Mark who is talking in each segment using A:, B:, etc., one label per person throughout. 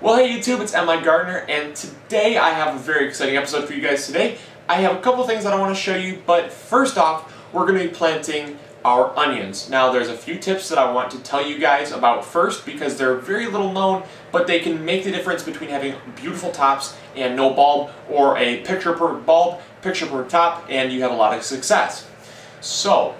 A: Well, hey YouTube, it's MIgardener, and today I have a very exciting episode for you guys today. I have a couple things that I want to show you, but first off, we're going to be planting our onions. Now, there's a few tips that I want to tell you guys about first because they're very little known, but they can make the difference between having beautiful tops and no bulb, or a picture-perfect bulb, picture-perfect top, and you have a lot of success. So,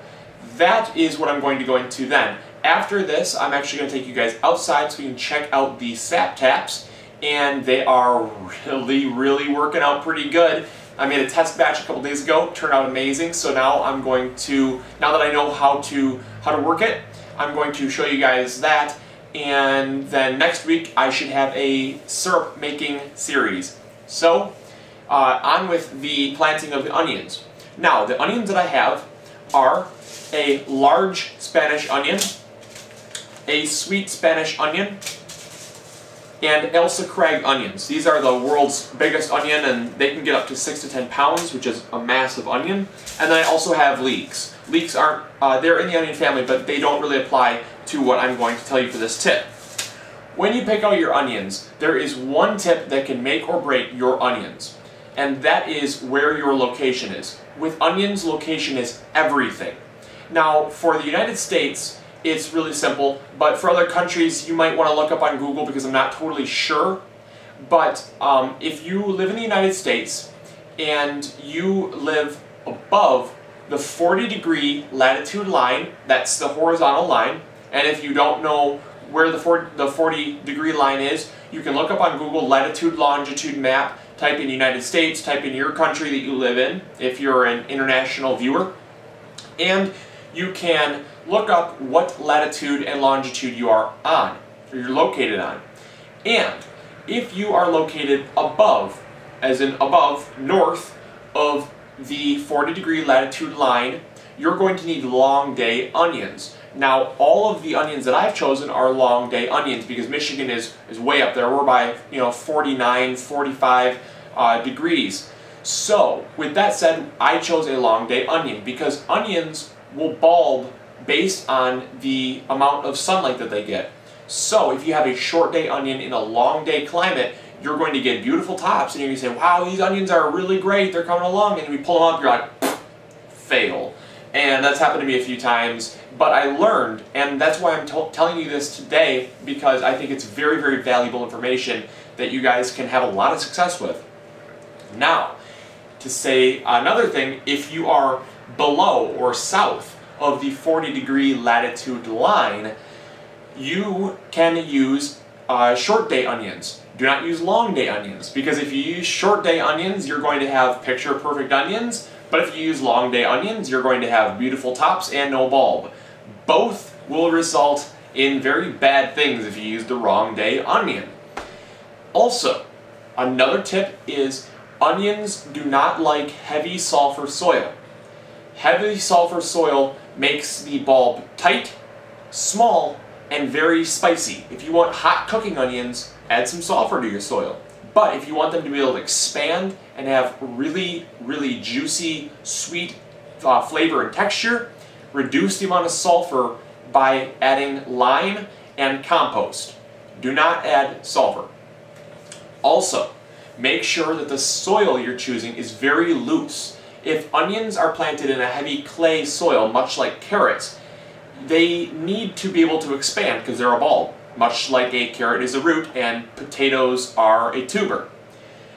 A: that is what I'm going to go into then. After this, I'm actually going to take you guys outside so you can check out the sap taps, and they are really working out pretty good. I made a test batch a couple days ago, turned out amazing, so now I'm going to, now that I know how to work it, I'm going to show you guys that, and then next week I should have a syrup making series. So, on with the planting of the onions. Now, the onions that I have are a large Spanish onion, a sweet Spanish onion, and Elsa Craig onions. These are the world's biggest onion, and they can get up to 6 to 10 pounds, which is a massive onion. And then I also have leeks. Leeks aren't, they're in the onion family, but they don't really apply to what I'm going to tell you for this tip. When you pick out your onions, there is one tip that can make or break your onions, and that is where your location is. With onions, location is everything. Now, for the United States, it's really simple, but for other countries, you might want to look up on Google because I'm not totally sure. But if you live in the United States and you live above the 40-degree latitude line, that's the horizontal line, and if you don't know where the 40-degree line is, you can look up on Google latitude, longitude map, type in United States, type in your country that you live in, if you're an international viewer, and you can look up what latitude and longitude you are on, or you're located on. And if you are located above, as in above, north of the 40-degree latitude line, you're going to need long day onions. Now, all of the onions that I've chosen are long day onions because Michigan is way up there. We're by 49, 45 degrees. So, with that said, I chose a long day onion because onions will bulb based on the amount of sunlight that they get. So if you have a short day onion in a long day climate, you're going to get beautiful tops, and you're going to say, wow, these onions are really great, they're coming along, and we pull them up, you're like, fail. And that's happened to me a few times, but I learned, and that's why I'm telling you this today, because I think it's very valuable information that you guys can have a lot of success with. Now, to say another thing, if you are below or south of the 40-degree latitude line, you can use short day onions. Do not use long day onions, because if you use short day onions, you're going to have picture perfect onions, but if you use long day onions, you're going to have beautiful tops and no bulb. Both will result in very bad things if you use the wrong day onion. Also, another tip is onions do not like heavy sulfur soil. Heavy sulfur soil makes the bulb tight, small, and very spicy. If you want hot cooking onions, add some sulfur to your soil. But if you want them to be able to expand and have really juicy, sweet flavor and texture, reduce the amount of sulfur by adding lime and compost. Do not add sulfur. Also, make sure that the soil you're choosing is very loose. If onions are planted in a heavy clay soil, much like carrots, they need to be able to expand because they're a bulb, much like a carrot is a root and potatoes are a tuber.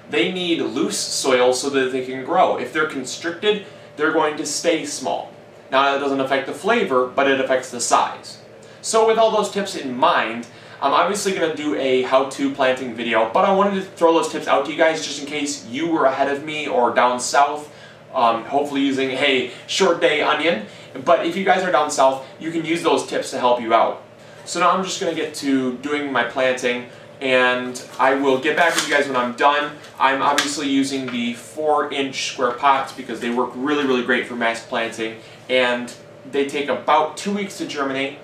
A: They need loose soil so that they can grow. If they're constricted, they're going to stay small. Now, that doesn't affect the flavor, but it affects the size. So with all those tips in mind, I'm obviously going to do a how-to planting video, but I wanted to throw those tips out to you guys just in case you were ahead of me or down south, hopefully using a short day onion. But if you guys are down south, you can use those tips to help you out. So now I'm just going to get to doing my planting, and I will get back with you guys when I'm done. I'm obviously using the 4-inch square pots because they work really great for mass planting, and they take about 2 weeks to germinate.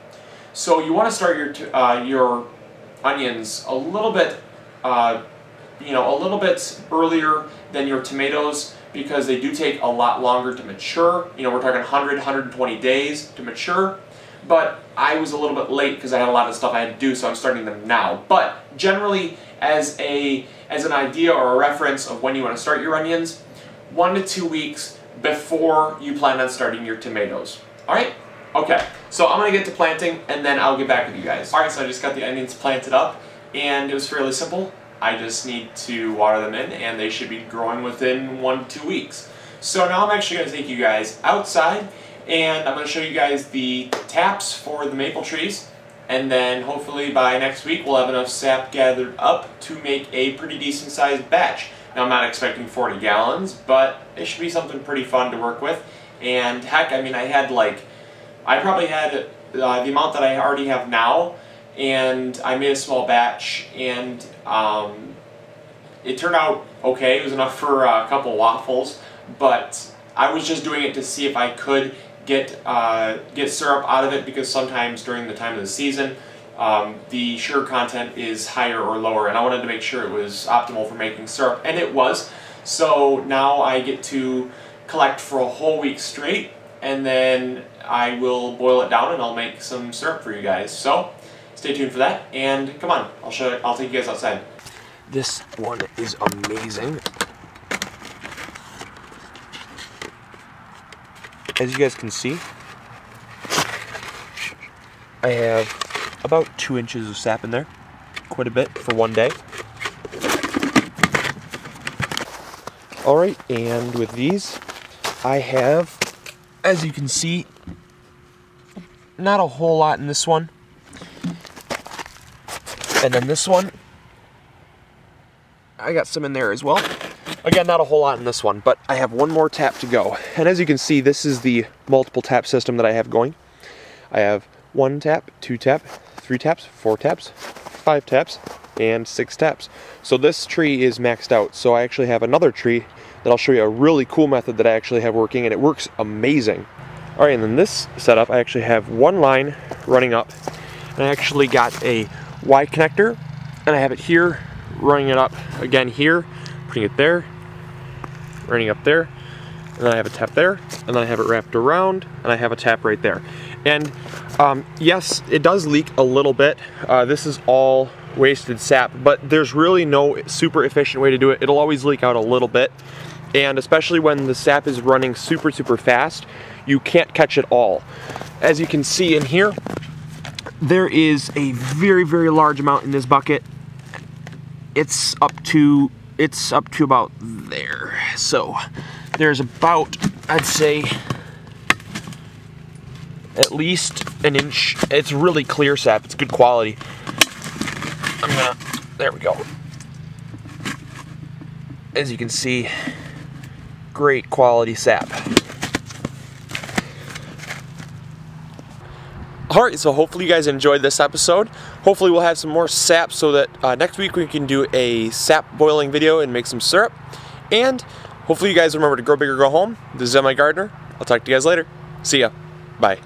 A: So you want to start your onions a little bit, a little bit earlier than your tomatoes because they do take a lot longer to mature. We're talking 100-120 days to mature. But I was a little bit late because I had a lot of stuff I had to do, so I'm starting them now. But generally, as an idea or a reference of when you want to start your onions, 1 to 2 weeks before you plan on starting your tomatoes. Alright? Okay, so I'm going to get to planting and then I'll get back with you guys. Alright, so I just got the onions planted up and it was fairly simple. I just need to water them in and they should be growing within 1 to 2 weeks. So now I'm actually going to take you guys outside and I'm going to show you guys the taps for the maple trees, and then hopefully by next week we'll have enough sap gathered up to make a pretty decent sized batch. Now I'm not expecting 40 gallons, but it should be something pretty fun to work with. And heck, I mean, I probably had the amount that I already have now, and I made a small batch, and it turned out okay. It was enough for a couple waffles, but I was just doing it to see if I could get syrup out of it, because sometimes during the time of the season the sugar content is higher or lower, and I wanted to make sure it was optimal for making syrup, and it was. So now I get to collect for a whole week straight, and then I will boil it down and I'll make some syrup for you guys. So stay tuned for that, and come on, I'll take you guys outside. This one is amazing. As you guys can see, I have about 2 inches of sap in there, quite a bit for one day. Alright, and with these, I have, as you can see, not a whole lot in this one. And then this one, I got some in there as well. Again, not a whole lot in this one, but I have one more tap to go. And as you can see, this is the multiple tap system that I have going. I have 1 tap, 2 tap, 3 taps, 4 taps, 5 taps, and 6 taps. So this tree is maxed out. So I actually have another tree that I'll show you a really cool method that I actually have working, and it works amazing. Alright, and then this setup, I actually have 1 line running up, and I actually got a Y connector, and I have it here, running it up again here, putting it there, running up there, and then I have a tap there, and then I have it wrapped around, and I have a tap right there. And yes, it does leak a little bit. This is all wasted sap, but there's really no super efficient way to do it. It'll always leak out a little bit, and especially when the sap is running super fast, you can't catch it all. As you can see in here, there is a very large amount in this bucket. It's up to about there. So there's about, I'd say, at least an inch. It's really clear sap. It's good quality. There we go. As you can see, great quality sap. Alright, so hopefully you guys enjoyed this episode. Hopefully we'll have some more sap so that next week we can do a sap boiling video and make some syrup. And hopefully you guys remember to grow big or go home. This is MIgardener. I'll talk to you guys later. See ya. Bye.